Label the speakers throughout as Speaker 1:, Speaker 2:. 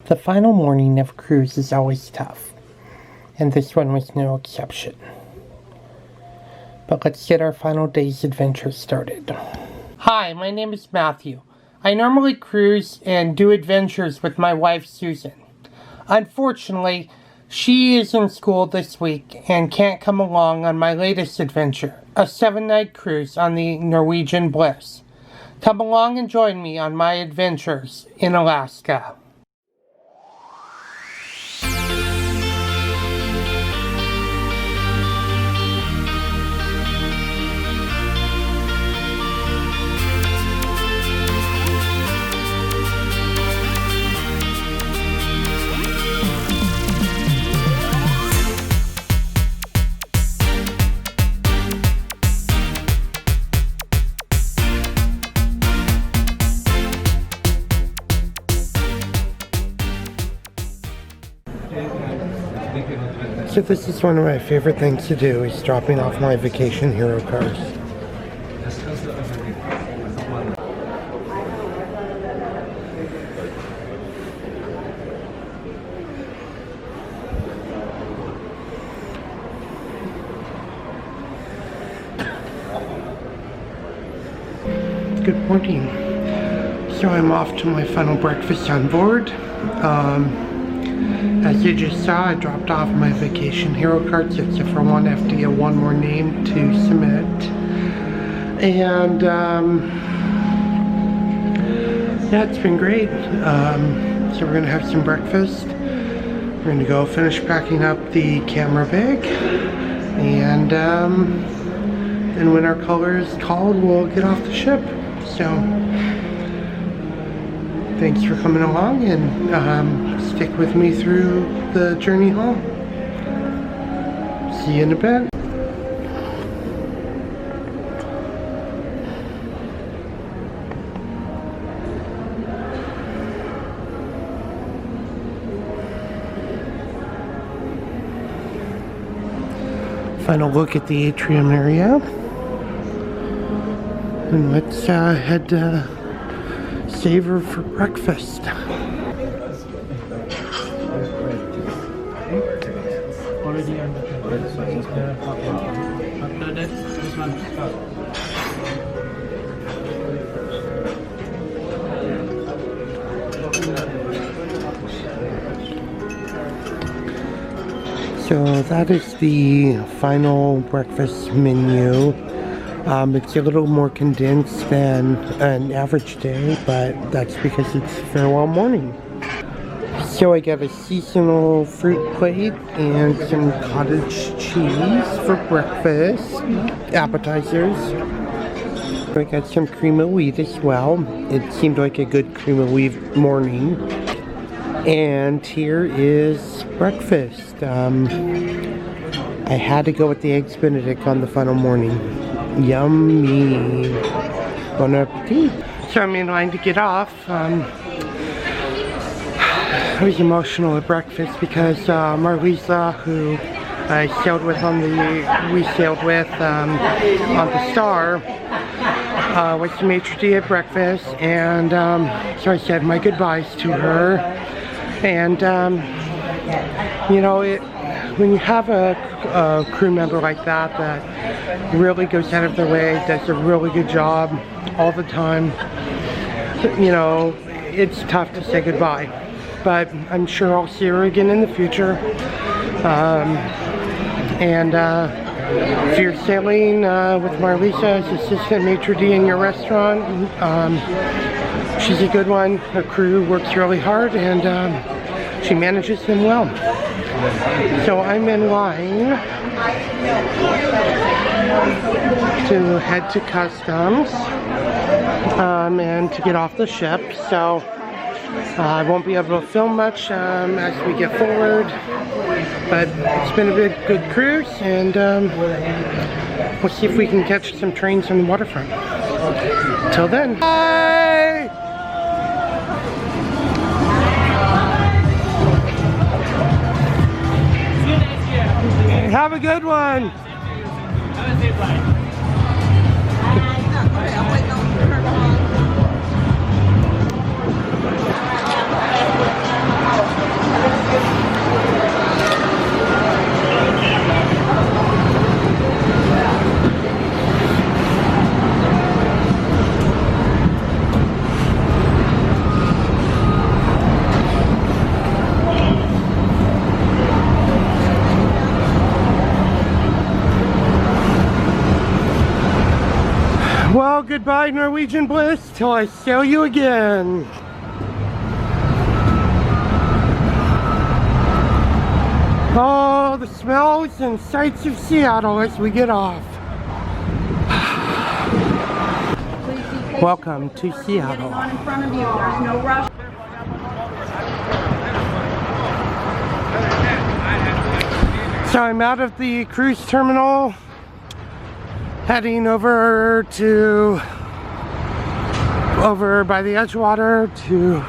Speaker 1: The final morning of a cruise is always tough, and this one was no exception. But let's get our final day's adventure started. Hi, my name is Matthew. I normally cruise and do adventures with my wife Susan. Unfortunately, she is in school this week and can't come along on my latest adventure, a 7-night cruise on the Norwegian Bliss. Come along and join me on my adventures in Alaska. So this is one of my favorite things to do, is dropping off my vacation hero cars. Good morning. So I'm off to my final breakfast on board. As you just saw, I dropped off my vacation hero cards, except for one. I have to get one more name to submit. And yeah, it's been great. So we're gonna have some breakfast. We're gonna go finish packing up the camera bag, and then when our color is called, we'll get off the ship. So thanks for coming along, and stick with me through the journey home. See you in a bit. Final look at the atrium area. And let's head to Savor for breakfast. So that is the final breakfast menu. It's a little more condensed than an average day, but that's because it's farewell morning. So I got a seasonal fruit plate and some cottage cheese for breakfast, appetizers. I got some cream of wheat as well. It seemed like a good cream of wheat morning. And here is breakfast. I had to go with the Eggs Benedict on the final morning. Yummy. Bon appetit. So I'm in line to get off. I was emotional at breakfast because Marlisa, who I sailed with on the Star, was the maitre d' at breakfast, and so I said my goodbyes to her. And you know, when you have a crew member like that really goes out of their way, does a really good job all the time, you know, it's tough to say goodbye. But I'm sure I'll see her again in the future. If you're sailing with Marlisa as assistant maitre d' in your restaurant, she's a good one. Her crew works really hard, and she manages them well. So I'm in line to head to customs and to get off the ship. So I won't be able to film much as we get forward, but it's been a good cruise, and we'll see if we can catch some trains on the waterfront. Till then, bye! Have a good one! goodbye, Norwegian Bliss, till I sail you again. Oh, the smells and sights of Seattle as we get off. Welcome to Seattle.
Speaker 2: On in front of you. There's no rush.
Speaker 1: So I'm out of the cruise terminal, heading over by the Edgewater to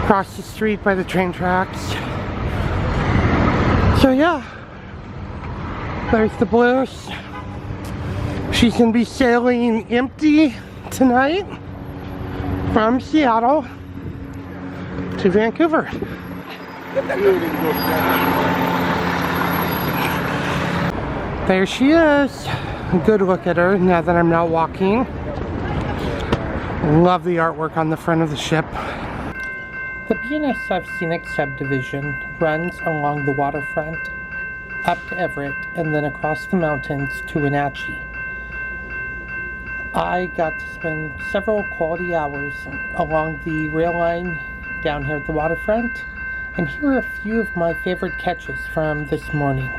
Speaker 1: cross the street by the train tracks. So yeah, there's the Bliss. She's gonna be sailing empty tonight from Seattle to Vancouver. There she is. A good look at her now that I'm not walking. Love the artwork on the front of the ship. The BNSF Scenic Subdivision runs along the waterfront up to Everett and then across the mountains to Wenatchee. I got to spend several quality hours along the rail line down here at the waterfront, and here are a few of my favorite catches from this morning.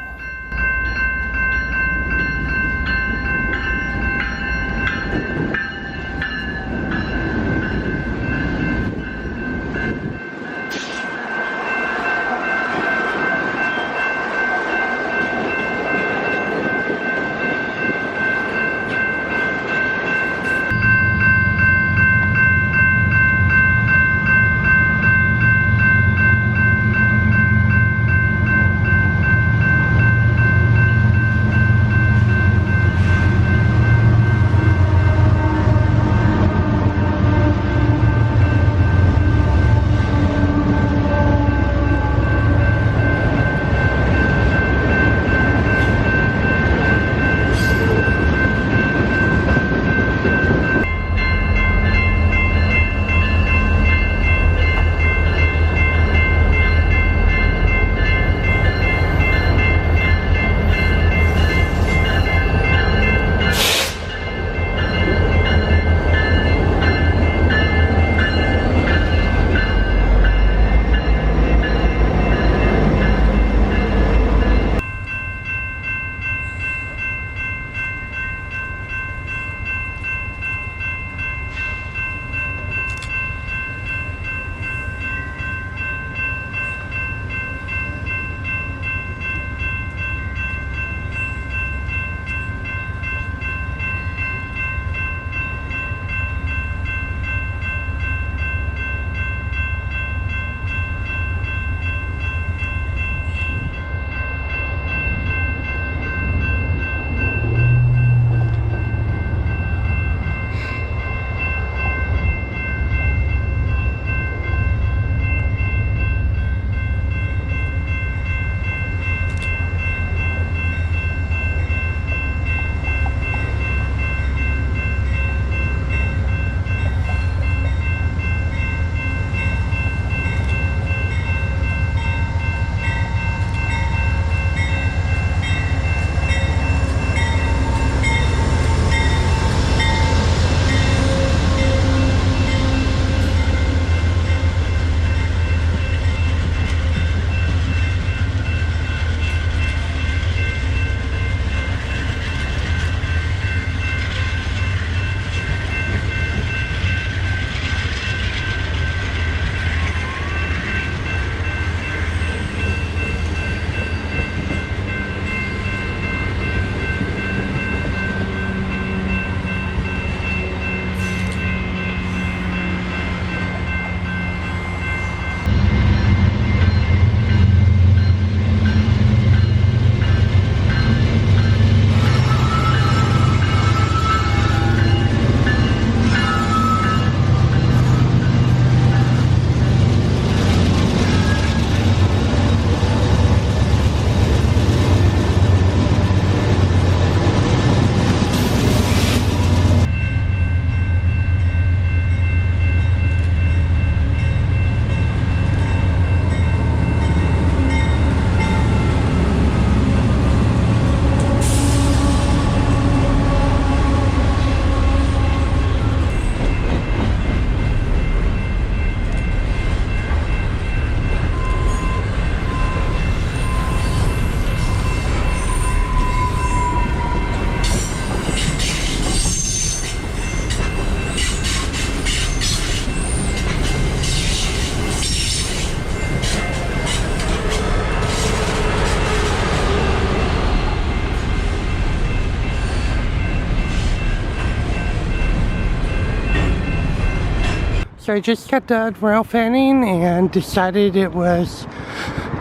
Speaker 1: So I just got done rail fanning and decided it was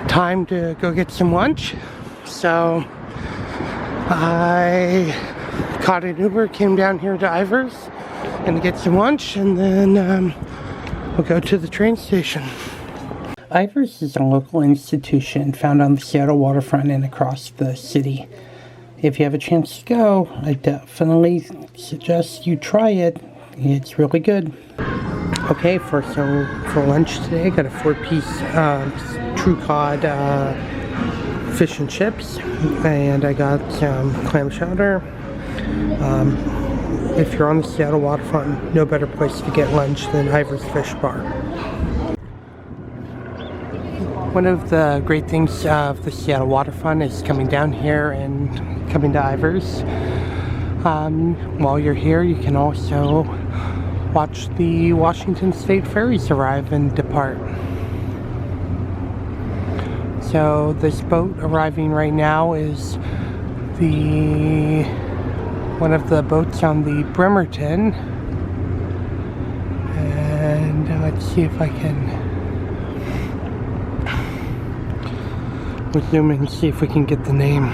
Speaker 1: time to go get some lunch. So I caught an Uber, came down here to Ivar's and to get some lunch, and then we'll go to the train station. Ivar's is a local institution found on the Seattle waterfront and across the city. If you have a chance to go, I definitely suggest you try it. It's really good. Okay, for lunch today, I got a 4-piece true cod fish and chips, and I got some clam chowder. If you're on the Seattle waterfront, no better place to get lunch than Ivar's Fish Bar. One of the great things of the Seattle waterfront is coming down here and coming to Ivar's. While you're here, you can also watch the Washington State ferries arrive and depart. So this boat arriving right now is one of the boats on the Bremerton. And let's see if I can zoom in and see if we can get the name.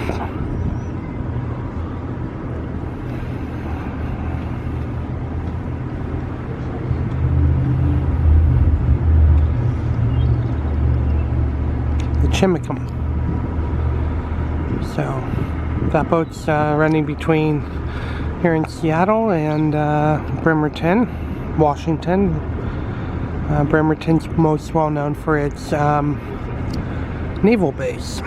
Speaker 1: The Chimicum. So that boat's running between here in Seattle and Bremerton, Washington. Bremerton's most well known for its naval base.